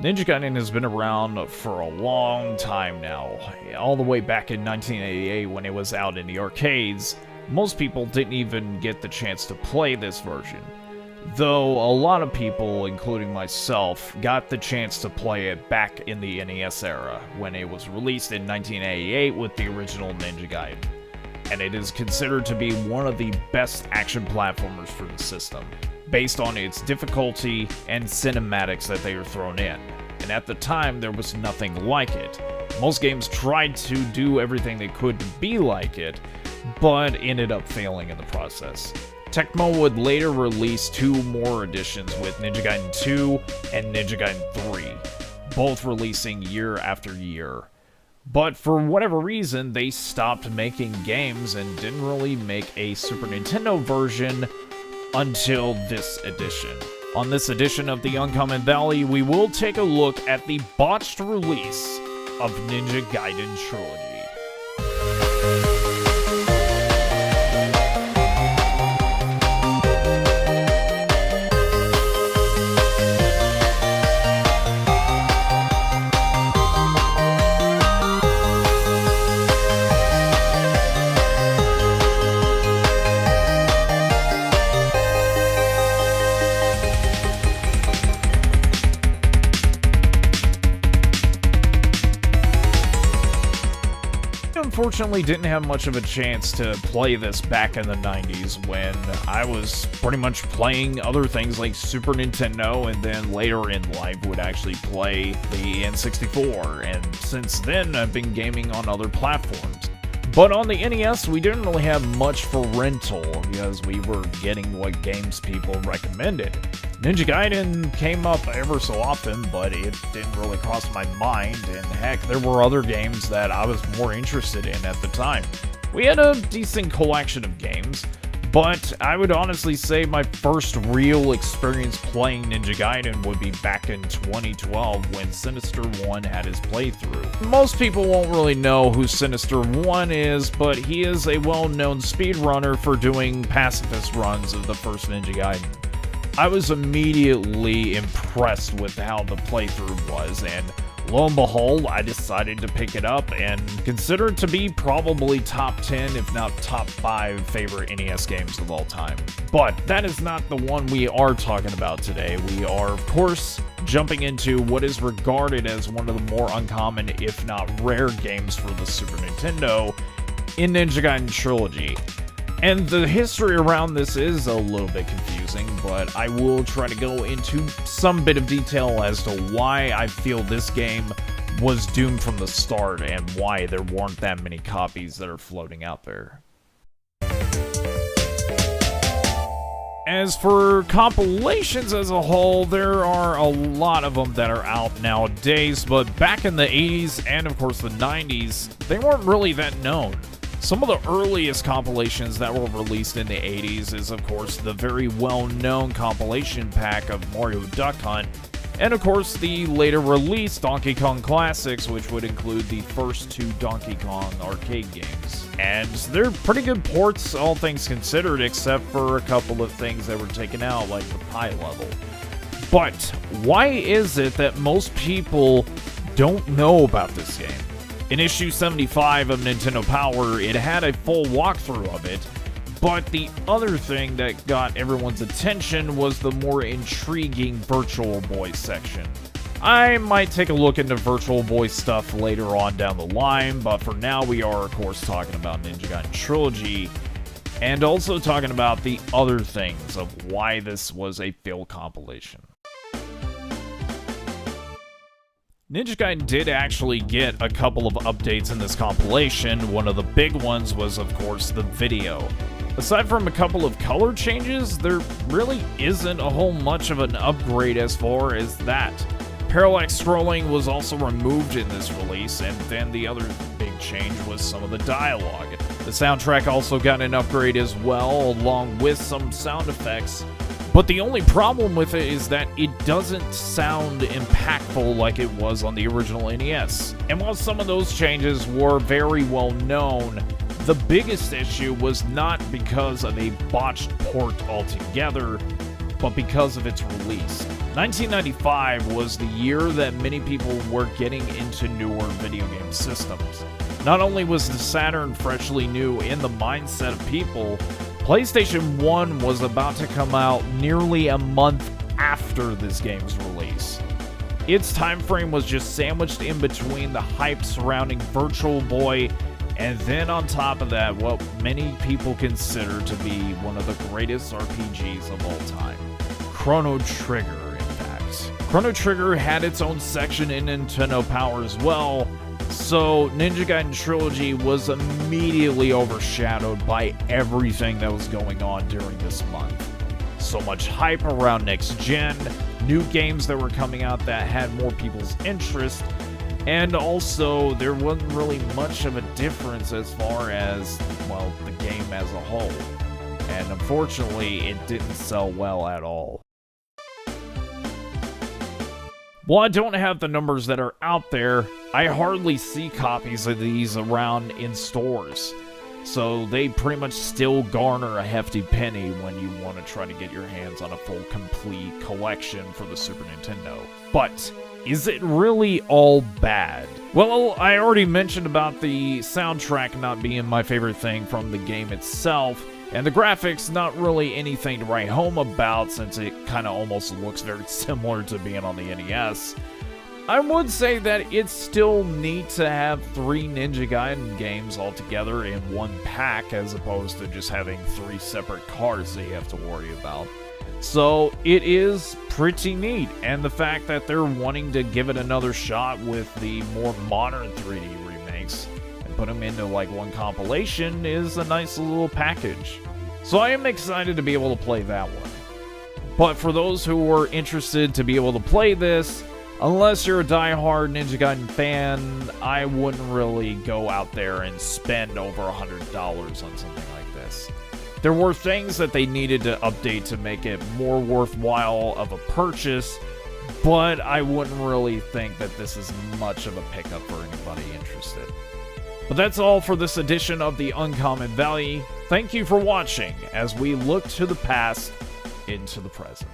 Ninja Gaiden has been around for a long time now. All the way back in 1988 when it was out in the arcades, most people didn't even get the chance to play this version. Though a lot of people, including myself, got the chance to play it back in the NES era, when it was released in 1988 with the original Ninja Gaiden. And it is considered to be one of the best action platformers for the system, based on its difficulty and cinematics that they are thrown in. And at the time, there was nothing like it. Most games tried to do everything they could to be like it, but ended up failing in the process. Techmo would later release two more editions with Ninja Gaiden 2 and Ninja Gaiden 3, both releasing year after year. But for whatever reason, they stopped making games and didn't really make a Super Nintendo version until this edition. On this edition of TheUncommonValley, we will take a look at the botched release of Ninja Gaiden Trilogy. Unfortunately didn't have much of a chance to play this back in the 90s when I was pretty much playing other things like Super Nintendo, and then later in life would actually play the N64, and since then I've been gaming on other platforms. But on the NES, we didn't really have much for rental because we were getting what games people recommended. Ninja Gaiden came up ever so often, but it didn't really cross my mind, and heck, there were other games that I was more interested in at the time. We had a decent collection of games, but I would honestly say my first real experience playing Ninja Gaiden would be back in 2012 when Sinister 1 had his playthrough. Most people won't really know who Sinister 1 is, but he is a well-known speedrunner for doing pacifist runs of the first Ninja Gaiden. I was immediately impressed with how the playthrough was, and lo and behold, I decided to pick it up and consider it to be probably top 10, if not top 5 favorite NES games of all time. But that is not the one we are talking about today. We are, of course, jumping into what is regarded as one of the more uncommon, if not rare, games for the Super Nintendo in Ninja Gaiden Trilogy. And the history around this is a little bit confusing, but I will try to go into some bit of detail as to why I feel this game was doomed from the start and why there weren't that many copies that are floating out there. As for compilations as a whole, there are a lot of them that are out nowadays, but back in the 80s and of course the 90s, they weren't really that known. Some of the earliest compilations that were released in the 80s is, of course, the very well-known compilation pack of Mario Duck Hunt, and, of course, the later released Donkey Kong Classics, which would include the first two Donkey Kong arcade games. And they're pretty good ports, all things considered, except for a couple of things that were taken out, like the pie level. But why is it that most people don't know about this game? In issue 75 of Nintendo Power, it had a full walkthrough of it, but the other thing that got everyone's attention was the more intriguing Virtual Boy section. I might take a look into Virtual Boy stuff later on down the line, but for now we are, of course, talking about Ninja Gaiden Trilogy, and also talking about the other things of why this was a failed compilation. Ninja Gaiden did actually get a couple of updates in this compilation. One of the big ones was, of course, the video. Aside from a couple of color changes, there really isn't a whole much of an upgrade as far as that. Parallax scrolling was also removed in this release, and then the other big change was some of the dialogue. The soundtrack also got an upgrade as well, along with some sound effects. But the only problem with it is that it doesn't sound impactful like it was on the original NES. And while some of those changes were very well known, the biggest issue was not because of a botched port altogether, but because of its release. 1995 was the year that many people were getting into newer video game systems. Not only was the Saturn freshly new in the mindset of people, PlayStation 1 was about to come out nearly a month after this game's release. Its time frame was just sandwiched in between the hype surrounding Virtual Boy, and then on top of that, what many people consider to be one of the greatest RPGs of all time. Chrono Trigger, in fact. Chrono Trigger had its own section in Nintendo Power as well, so Ninja Gaiden Trilogy was immediately overshadowed by everything that was going on during this month. So much hype around next gen, new games that were coming out that had more people's interest, and also there wasn't really much of a difference as far as, well, the game as a whole. And unfortunately, it didn't sell well at all. While I don't have the numbers that are out there, I hardly see copies of these around in stores. So they pretty much still garner a hefty penny when you want to try to get your hands on a full complete collection for the Super Nintendo. But is it really all bad? Well, I already mentioned about the soundtrack not being my favorite thing from the game itself, and the graphics not really anything to write home about since it kind of almost looks very similar to being on the NES. I would say that it's still neat to have 3 Ninja Gaiden games all together in one pack as opposed to just having 3 separate cards that you have to worry about. So it is pretty neat, and the fact that they're wanting to give it another shot with the more modern 3D remakes and put them into like one compilation is a nice little package. So I am excited to be able to play that one. But for those who are interested to be able to play this, unless you're a die-hard Ninja Gaiden fan, I wouldn't really go out there and spend over $100 on something like this. There were things that they needed to update to make it more worthwhile of a purchase, but I wouldn't really think that this is much of a pickup for anybody interested. But that's all for this edition of the Uncommon Valley. Thank you for watching as we look to the past into the present.